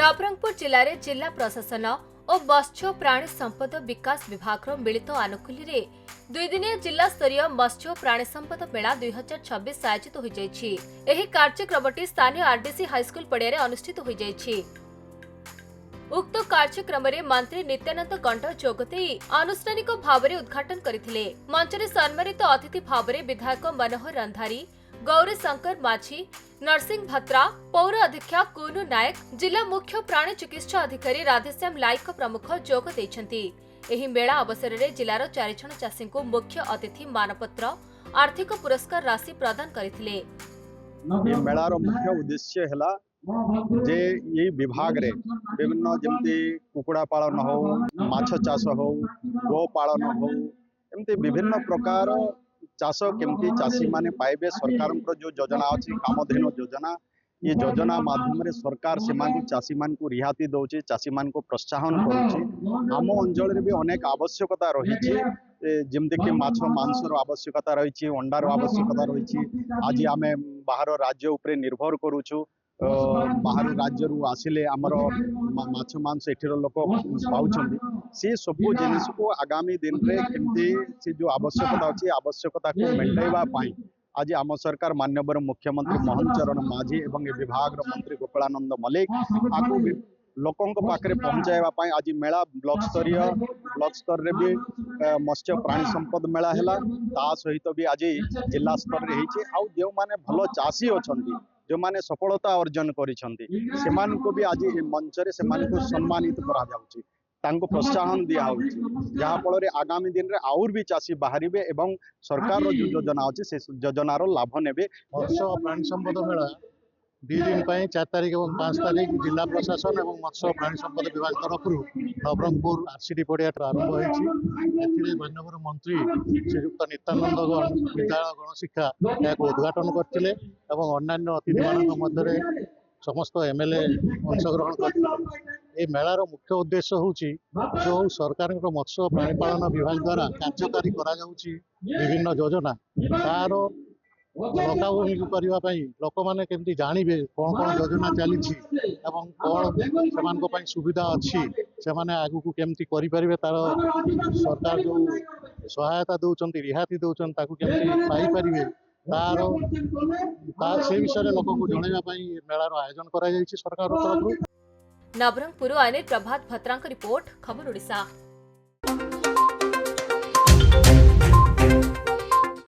नवरंगपुर जिले में जिला प्रशासन और मत्स्य प्राणी संपद विकास विभाग मिलित आनुकूल्य दुईदिनिया जिला स्तरीय मत्स्य प्राणी संपद मेला 2026 आयोजित हो जाइछि। एही कार्यक्रमटी स्थानीय आरडीसी हाईस्कूल पड़िया अनुष्ठित हो जाइछि। उक्त कार्यक्रम में मंत्री नित्यानंद गंड जोगदे आनुष्ठानिक भाव में उद्घाटन करथिले। मंच में सम्मानित अतिथि भाव में विधायक मनोहर रंधारी, गौरी शंकर माझी, नरसिंह भत्रा, पौर अध्यक्षा कुनु नायक, जिला मुख्य प्राणी चिकित्सा अधिकारी राधेश्याम लाइक प्रमुख जोग देइछन्ति। एही मेला अवसर में जिलार 4 जण चाषी को मुख्य अतिथि मानपत्र आर्थिक पुरस्कार राशि प्रदान करथिले। मेलार मुख्य उद्देश्य है जे ये विभाग रे विभिन्न जमती कुकुड़ा पालन हो, माछ चाष हो, गो पालन हो, एमती विभिन्न प्रकार चाष केमती चाषी माने पाइबे। सरकार जो योजना अच्छी कामधेनु योजना, ये योजना माध्यम रे सरकार से चाषी मान को रिहाती दौचे, चाषी मान को प्रोत्साहन करुचे। आम अंचल रे भी अनेक आवश्यकता रही जमती कि माछ मांसर आवश्यकता रही, अंडार आवश्यकता रही। आज आम बाहर राज्य उपरे निर्भर करुचु। बाहर राज्य आसिले आमर माछ मांस एठिर लोक पाउछन्ति। से सब जिनिस को आगामी दिन रे केमती से जो आवश्यकता अच्छी आवश्यकता को मेंटेवा पाई आज आम सरकार माननीय मुख्यमंत्री मोहन चरण माझी एवं विभाग मंत्री गोपालानंद मल्लिक आपको लोकों पाखे पहुंचाइबा पाई आज मेला ब्लॉक स्तर रे भी मत्स्य प्राणी संपद मेला है। ता सहित भी आज जिला स्तर रे होइछे। आ जो माने भलो चाषी अछंती, जो माने सफलता अर्जन करिसंती, सेमान को भी आज मंच रे सेमान को सम्मानित करा जाउची, तांको प्रोत्साहन दिया होउची, जहा फल रे आगामी दिन रे और भी चाषी बाहरिबे एवं सरकार रो जो योजना अछि से योजनार लाभ नेबे। मत्स्य प्राणी संपद मेला 2 दिन 4 तारीख और 5 तारीख जिला प्रशासन और मत्स्य प्राणी संपद विभाग तरफ नवरंगपुर आरसीडी पड़िया आरंभ होती। माननीय मंत्री श्रीयुक्त नित्यानंद विद्यालय गणशिक्षा या उद्घाटन करते और अन्य अतिथि मान मध्य समस्त एमएलए अंशग्रहण करते। मेलार मुख्य उद्देश्य हूँ जो सरकार मत्स्य प्राणीपालन विभाग द्वारा कार्यकारी विभिन्न योजना तार लकाबी करने लोक मैंने केमती जानवे कौन कौन योजना चली कौन से सुविधा अच्छी से आगू को केमती करें तार सरकार जो सहायता दौरान रिहाती दौरान केमती पाइपर तार से विषय लोक को जनवाई मेलार आयोजन कर सरकार तरफ। नवरंगपुर प्रभात भत्रा रिपोर्ट, खबर ओडिशा।